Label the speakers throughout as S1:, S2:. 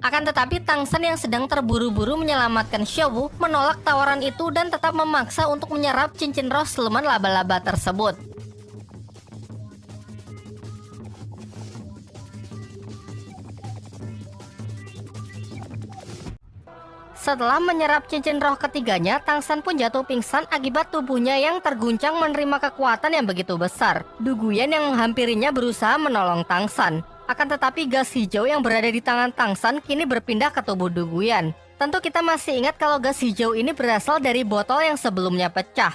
S1: Akan tetapi Tang San yang sedang terburu-buru menyelamatkan Xiaowu menolak tawaran itu dan tetap memaksa untuk menyerap cincin roh siluman laba-laba tersebut. Setelah menyerap cincin roh ketiganya, Tang San pun jatuh pingsan akibat tubuhnya yang terguncang menerima kekuatan yang begitu besar. Du Guyan yang menghampirinya berusaha menolong Tang San. Akan tetapi gas hijau yang berada di tangan Tang San kini berpindah ke tubuh Du Guyan. Tentu kita masih ingat kalau gas hijau ini berasal dari botol yang sebelumnya pecah.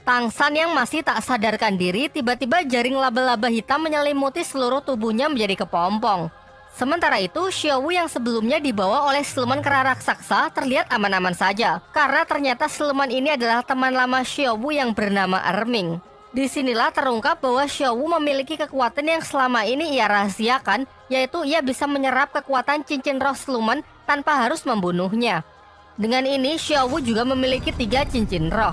S1: Tang San yang masih tak sadarkan diri, tiba-tiba jaring laba-laba hitam menyelimuti seluruh tubuhnya menjadi kepompong. Sementara itu, Xiaowu yang sebelumnya dibawa oleh siluman kera raksasa terlihat aman-aman saja, karena ternyata siluman ini adalah teman lama Xiaowu yang bernama Erming. Disinilah terungkap bahwa Xiaowu memiliki kekuatan yang selama ini ia rahasiakan, yaitu ia bisa menyerap kekuatan cincin roh siluman tanpa harus membunuhnya. Dengan ini, Xiaowu juga memiliki 3 cincin roh.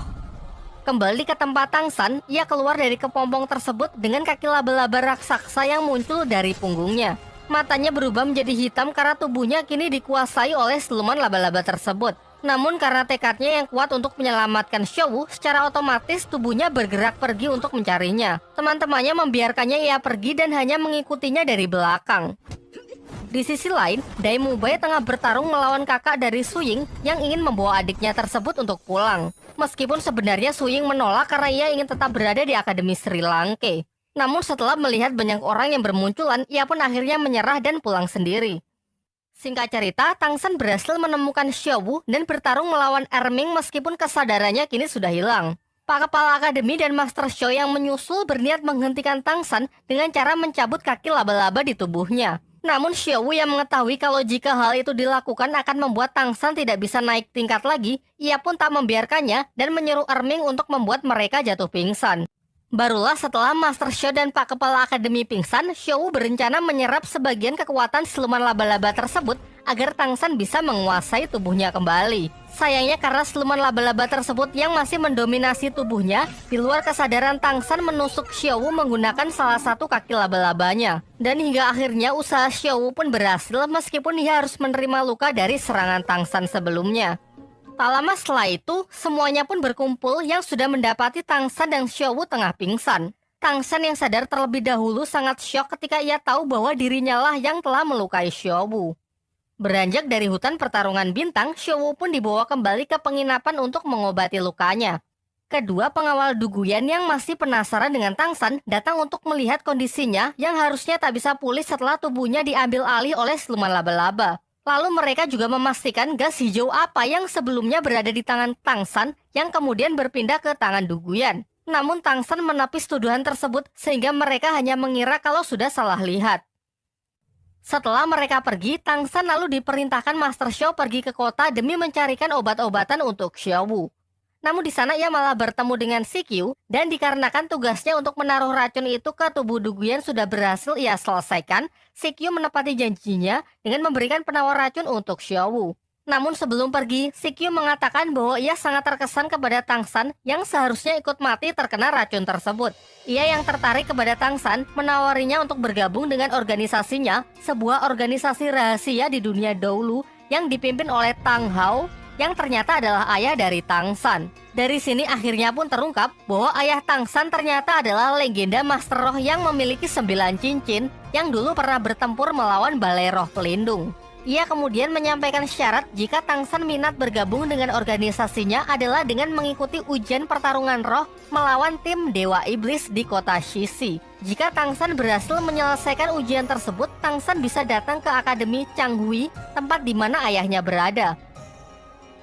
S1: Kembali ke tempat Tang San, ia keluar dari kepompong tersebut dengan kaki laba-laba raksasa yang muncul dari punggungnya. Matanya berubah menjadi hitam karena tubuhnya kini dikuasai oleh siluman laba-laba tersebut. Namun karena tekadnya yang kuat untuk menyelamatkan Xiaowu, secara otomatis tubuhnya bergerak pergi untuk mencarinya. Teman-temannya membiarkannya ia pergi dan hanya mengikutinya dari belakang. Di sisi lain, Dai Mubai tengah bertarung melawan kakak dari Su Ying yang ingin membawa adiknya tersebut untuk pulang. Meskipun sebenarnya Su Ying menolak karena ia ingin tetap berada di Akademi Sri Lanka. Namun setelah melihat banyak orang yang bermunculan, ia pun akhirnya menyerah dan pulang sendiri. Singkat cerita, Tang San berhasil menemukan Xiaowu dan bertarung melawan Erming meskipun kesadarannya kini sudah hilang. Pak Kepala Akademi dan Master Xiao yang menyusul berniat menghentikan Tang San dengan cara mencabut kaki laba-laba di tubuhnya. Namun Xiaowu yang mengetahui kalau jika hal itu dilakukan akan membuat Tang San tidak bisa naik tingkat lagi, ia pun tak membiarkannya dan menyuruh Erming untuk membuat mereka jatuh pingsan. Barulah setelah Master Xiao dan Pak Kepala Akademi pingsan, Xiaowu berencana menyerap sebagian kekuatan siluman laba-laba tersebut agar Tang San bisa menguasai tubuhnya kembali. Sayangnya karena siluman laba-laba tersebut yang masih mendominasi tubuhnya, di luar kesadaran Tang San menusuk Xiaowu menggunakan salah satu kaki laba-labanya. Dan hingga akhirnya usaha Xiaowu pun berhasil meskipun ia harus menerima luka dari serangan Tang San sebelumnya. Tak lama setelah itu, semuanya pun berkumpul yang sudah mendapati Tang San dan Xiaowu tengah pingsan. Tang San yang sadar terlebih dahulu sangat syok ketika ia tahu bahwa dirinya lah yang telah melukai Xiaowu. Beranjak dari hutan pertarungan bintang, Xiaowu pun dibawa kembali ke penginapan untuk mengobati lukanya. Kedua pengawal Du Guyan yang masih penasaran dengan Tang San datang untuk melihat kondisinya yang harusnya tak bisa pulih setelah tubuhnya diambil alih oleh siluman laba-laba. Lalu mereka juga memastikan gas hijau apa yang sebelumnya berada di tangan Tang San yang kemudian berpindah ke tangan Du Guyan. Namun Tang San menepis tuduhan tersebut sehingga mereka hanya mengira kalau sudah salah lihat. Setelah mereka pergi, Tang San lalu diperintahkan Master Xiao pergi ke kota demi mencarikan obat-obatan untuk Xiaowu. Namun di sana ia malah bertemu dengan Sikyu dan dikarenakan tugasnya untuk menaruh racun itu ke tubuh Du Guyan sudah berhasil ia selesaikan, Sikyu menepati janjinya dengan memberikan penawar racun untuk Xiaowu. Namun sebelum pergi, Sikyu mengatakan bahwa ia sangat terkesan kepada Tang San yang seharusnya ikut mati terkena racun tersebut. Ia yang tertarik kepada Tang San menawarinya untuk bergabung dengan organisasinya, sebuah organisasi rahasia di dunia dahulu yang dipimpin oleh Tang Hao yang ternyata adalah ayah dari Tang San. Dari sini akhirnya pun terungkap bahwa ayah Tang San ternyata adalah legenda Master Roh yang memiliki 9 cincin yang dulu pernah bertempur melawan Balai Roh Pelindung. Ia kemudian menyampaikan syarat jika Tang San minat bergabung dengan organisasinya adalah dengan mengikuti ujian pertarungan roh melawan tim Dewa Iblis di kota Shishi. Jika Tang San berhasil menyelesaikan ujian tersebut, Tang San bisa datang ke Akademi Changhui, tempat di mana ayahnya berada.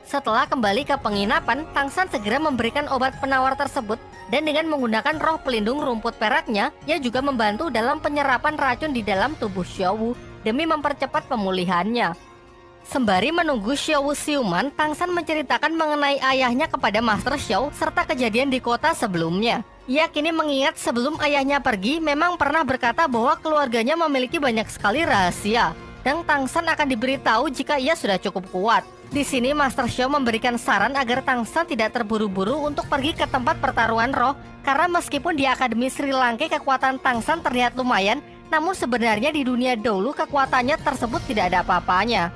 S1: Setelah kembali ke penginapan, Tang San segera memberikan obat penawar tersebut dan dengan menggunakan roh pelindung rumput peraknya, ia juga membantu dalam penyerapan racun di dalam tubuh Xiaowu demi mempercepat pemulihannya. Sembari menunggu Xiaowu siuman, Tang San menceritakan mengenai ayahnya kepada Master Xiao serta kejadian di kota sebelumnya. Ia kini mengingat sebelum ayahnya pergi memang pernah berkata bahwa keluarganya memiliki banyak sekali rahasia dan Tang San akan diberitahu jika ia sudah cukup kuat. Di sini Master Xiao memberikan saran agar Tang San tidak terburu-buru untuk pergi ke tempat pertarungan roh karena meskipun di Akademi Sri Lanka kekuatan Tang San terlihat lumayan, Namun sebenarnya di dunia dahulu kekuatannya tersebut tidak ada apa-apanya.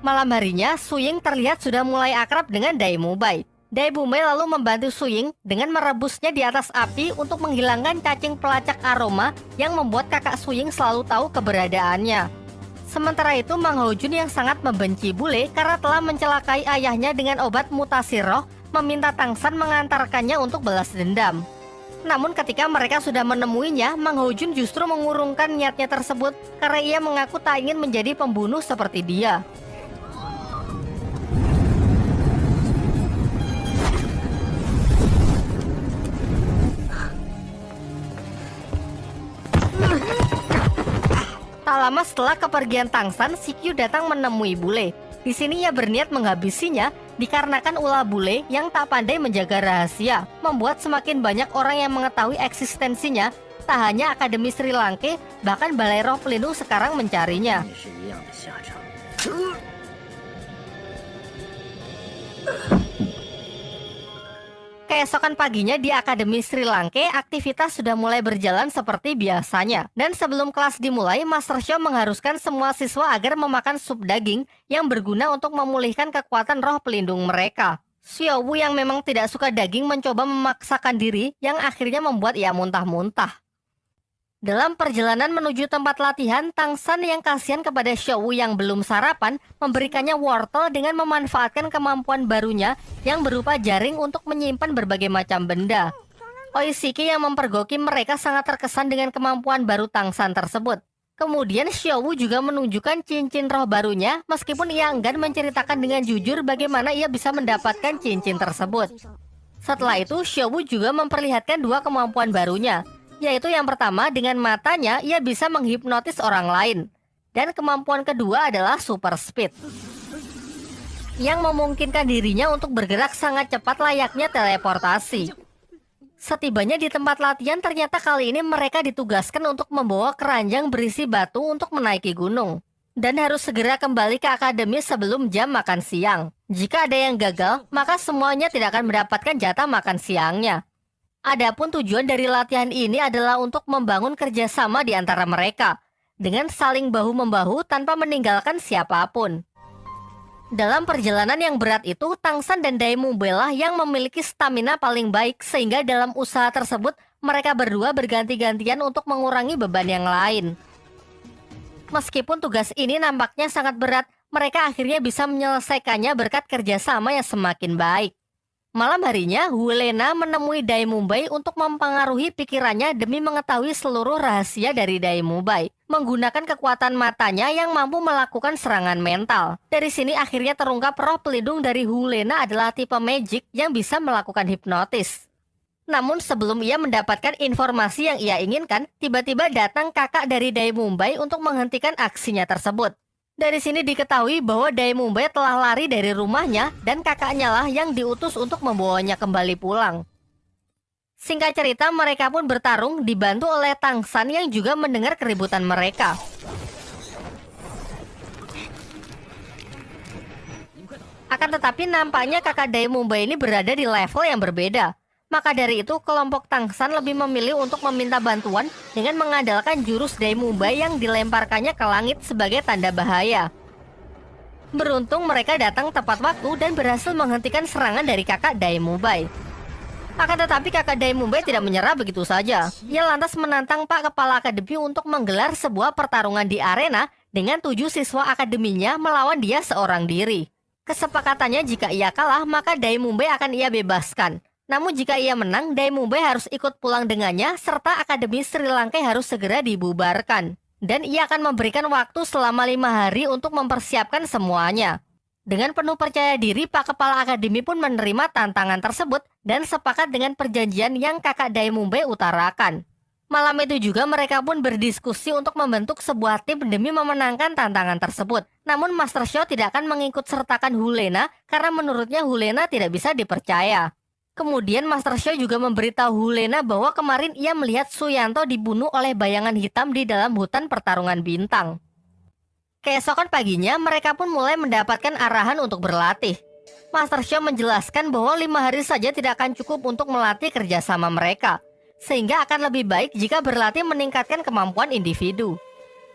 S1: Malam harinya, Su Ying terlihat sudah mulai akrab dengan Dai Mubai. Dai Mubai lalu membantu Su Ying dengan merebusnya di atas api untuk menghilangkan cacing pelacak aroma yang membuat kakak Su Ying selalu tahu keberadaannya. Sementara itu, Mang Hojun yang sangat membenci bule karena telah mencelakai ayahnya dengan obat mutasi roh, meminta Tangsan mengantarkannya untuk balas dendam. Namun ketika mereka sudah menemuinya, Mang Hojun justru mengurungkan niatnya tersebut karena ia mengaku tak ingin menjadi pembunuh seperti dia. Tak lama setelah kepergian Tangsan, Sikyu datang menemui bule. Di sini ia berniat menghabisinya dikarenakan ulah bule yang tak pandai menjaga rahasia, membuat semakin banyak orang yang mengetahui eksistensinya. Tak hanya Akademi Sri Lanka, bahkan Balai Roh Pelindung sekarang mencarinya. Keesokan paginya di Akademi Sri Lanka, aktivitas sudah mulai berjalan seperti biasanya. Dan sebelum kelas dimulai, Master Xiao mengharuskan semua siswa agar memakan sup daging yang berguna untuk memulihkan kekuatan roh pelindung mereka. Xiao Wu yang memang tidak suka daging mencoba memaksakan diri yang akhirnya membuat ia muntah-muntah. Dalam perjalanan menuju tempat latihan, Tangsan yang kasihan kepada Xiao Wu yang belum sarapan memberikannya wortel dengan memanfaatkan kemampuan barunya yang berupa jaring untuk menyimpan berbagai macam benda. Oishiki yang mempergoki mereka sangat terkesan dengan kemampuan baru Tangsan tersebut. Kemudian Xiao Wu juga menunjukkan cincin roh barunya meskipun ia enggan menceritakan dengan jujur bagaimana ia bisa mendapatkan cincin tersebut. Setelah itu Xiao Wu juga memperlihatkan dua kemampuan barunya, yaitu yang pertama dengan matanya ia bisa menghipnotis orang lain. Dan kemampuan kedua adalah super speed, yang memungkinkan dirinya untuk bergerak sangat cepat layaknya teleportasi. Setibanya di tempat latihan, ternyata kali ini mereka ditugaskan untuk membawa keranjang berisi batu untuk menaiki gunung. Dan harus segera kembali ke akademi sebelum jam makan siang. Jika ada yang gagal, maka semuanya tidak akan mendapatkan jatah makan siangnya. Adapun tujuan dari latihan ini adalah untuk membangun kerjasama di antara mereka, dengan saling bahu-membahu tanpa meninggalkan siapapun. Dalam perjalanan yang berat itu, Tangsan dan Dai Mubai lah yang memiliki stamina paling baik, sehingga dalam usaha tersebut, mereka berdua berganti-gantian untuk mengurangi beban yang lain. Meskipun tugas ini nampaknya sangat berat, mereka akhirnya bisa menyelesaikannya berkat kerjasama yang semakin baik. Malam harinya, Hulena menemui Dai Mubai untuk mempengaruhi pikirannya demi mengetahui seluruh rahasia dari Dai Mubai, menggunakan kekuatan matanya yang mampu melakukan serangan mental. Dari sini akhirnya terungkap roh pelindung dari Hulena adalah tipe magic yang bisa melakukan hipnotis. Namun sebelum ia mendapatkan informasi yang ia inginkan, tiba-tiba datang kakak dari Dai Mubai untuk menghentikan aksinya tersebut. Dari sini diketahui bahwa Dai Mubai telah lari dari rumahnya dan kakaknya lah yang diutus untuk membawanya kembali pulang. Singkat cerita, mereka pun bertarung dibantu oleh Tangsan yang juga mendengar keributan mereka. Akan tetapi nampaknya kakak Dai Mubai ini berada di level yang berbeda. Maka dari itu, kelompok Tangsan lebih memilih untuk meminta bantuan dengan mengandalkan jurus Dai Mubai yang dilemparkannya ke langit sebagai tanda bahaya. Beruntung mereka datang tepat waktu dan berhasil menghentikan serangan dari kakak Dai Mubai. Akan tetapi kakak Dai Mubai tidak menyerah begitu saja. Ia lantas menantang Pak Kepala Akademi untuk menggelar sebuah pertarungan di arena dengan 7 siswa akademinya melawan dia seorang diri. Kesepakatannya jika ia kalah, maka Dai Mubai akan ia bebaskan. Namun jika ia menang, Dai Mubai harus ikut pulang dengannya, serta Akademi Sri Lanka harus segera dibubarkan. Dan ia akan memberikan waktu selama 5 hari untuk mempersiapkan semuanya. Dengan penuh percaya diri, Pak Kepala Akademi pun menerima tantangan tersebut dan sepakat dengan perjanjian yang kakak Dai Mubai utarakan. Malam itu juga mereka pun berdiskusi untuk membentuk sebuah tim demi memenangkan tantangan tersebut. Namun Master Xiao tidak akan mengikut sertakan Hulena karena menurutnya Hulena tidak bisa dipercaya. Kemudian Master Xiao juga memberitahu Hulena bahwa kemarin ia melihat Suyanto dibunuh oleh bayangan hitam di dalam hutan pertarungan bintang. Keesokan paginya mereka pun mulai mendapatkan arahan untuk berlatih. Master Xiao menjelaskan bahwa 5 hari saja tidak akan cukup untuk melatih kerjasama mereka. sehingga akan lebih baik jika berlatih meningkatkan kemampuan individu.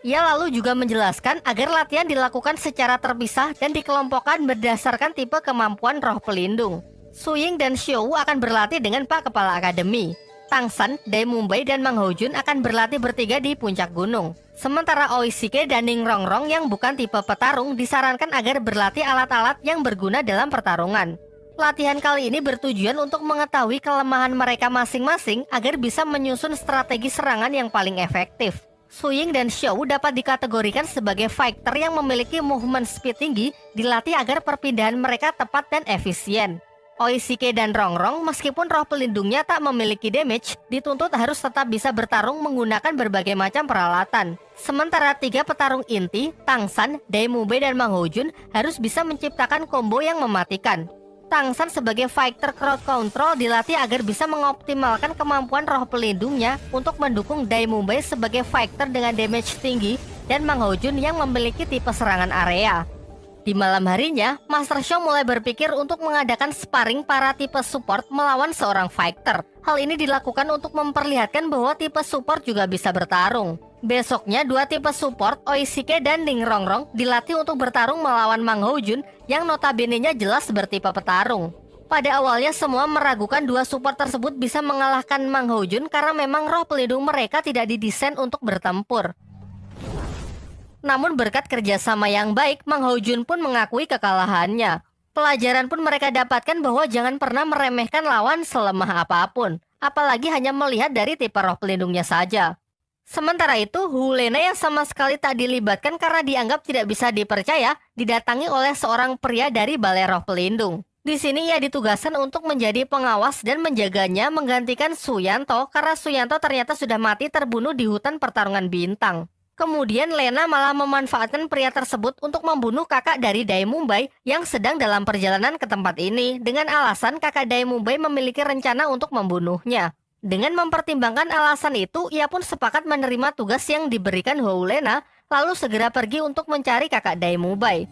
S1: Ia lalu juga menjelaskan agar latihan dilakukan secara terpisah dan dikelompokkan berdasarkan tipe kemampuan roh pelindung. Su Ying dan Xiao akan berlatih dengan Pak Kepala Akademi. Tang San, Dai Mumbai, dan Mang Hojun akan berlatih bertiga di puncak gunung. Sementara Oishike dan Ning Rongrong yang bukan tipe petarung disarankan agar berlatih alat-alat yang berguna dalam pertarungan. Latihan kali ini bertujuan untuk mengetahui kelemahan mereka masing-masing agar bisa menyusun strategi serangan yang paling efektif. Su Ying dan Xiao dapat dikategorikan sebagai fighter yang memiliki movement speed tinggi, dilatih agar perpindahan mereka tepat dan efisien. Oishike dan Rongrong, meskipun roh pelindungnya tak memiliki damage, dituntut harus tetap bisa bertarung menggunakan berbagai macam peralatan. Sementara tiga petarung inti, Tang San, Dai Mumbai, dan Mang Hojun harus bisa menciptakan combo yang mematikan. Tang San sebagai fighter crowd control dilatih agar bisa mengoptimalkan kemampuan roh pelindungnya untuk mendukung Dai Mumbai sebagai fighter dengan damage tinggi dan Mang Hojun yang memiliki tipe serangan area. Di malam harinya, Master Xiao mulai berpikir untuk mengadakan sparring para tipe support melawan seorang fighter. Hal ini dilakukan untuk memperlihatkan bahwa tipe support juga bisa bertarung. Besoknya, dua tipe support, Oishike dan Ning Rongrong, dilatih untuk bertarung melawan Mang Hojun yang notabene-nya jelas bertipe petarung. Pada awalnya semua meragukan dua support tersebut bisa mengalahkan Mang Hojun karena memang roh pelindung mereka tidak didesain untuk bertempur. Namun berkat kerjasama yang baik, Mang Hojun pun mengakui kekalahannya. Pelajaran pun mereka dapatkan bahwa jangan pernah meremehkan lawan selemah apapun, apalagi hanya melihat dari tipe roh pelindungnya saja. Sementara itu, Hu Lena yang sama sekali tak dilibatkan karena dianggap tidak bisa dipercaya, didatangi oleh seorang pria dari Balai Roh Pelindung. Di sini ia ditugaskan untuk menjadi pengawas dan menjaganya menggantikan Suyanto karena Suyanto ternyata sudah mati terbunuh di hutan pertarungan bintang. Kemudian Lena malah memanfaatkan pria tersebut untuk membunuh kakak dari Dai Mumbai yang sedang dalam perjalanan ke tempat ini dengan alasan kakak Dai Mumbai memiliki rencana untuk membunuhnya. Dengan mempertimbangkan alasan itu, ia pun sepakat menerima tugas yang diberikan Hu Lena, lalu segera pergi untuk mencari kakak Dai Mumbai.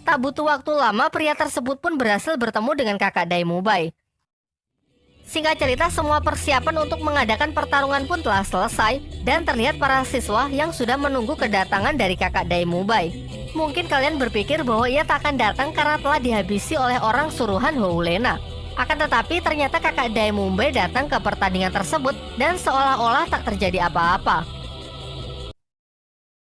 S1: Tak butuh waktu lama, pria tersebut pun berhasil bertemu dengan kakak Dai Mumbai. Singkat cerita, semua persiapan untuk mengadakan pertarungan pun telah selesai, dan terlihat para siswa yang sudah menunggu kedatangan dari kakak Dai Mumbai. Mungkin kalian berpikir bahwa ia tak akan datang karena telah dihabisi oleh orang suruhan Hu Lena. Akan tetapi ternyata kakak Dai Mumbai datang ke pertandingan tersebut dan seolah-olah tak terjadi apa-apa.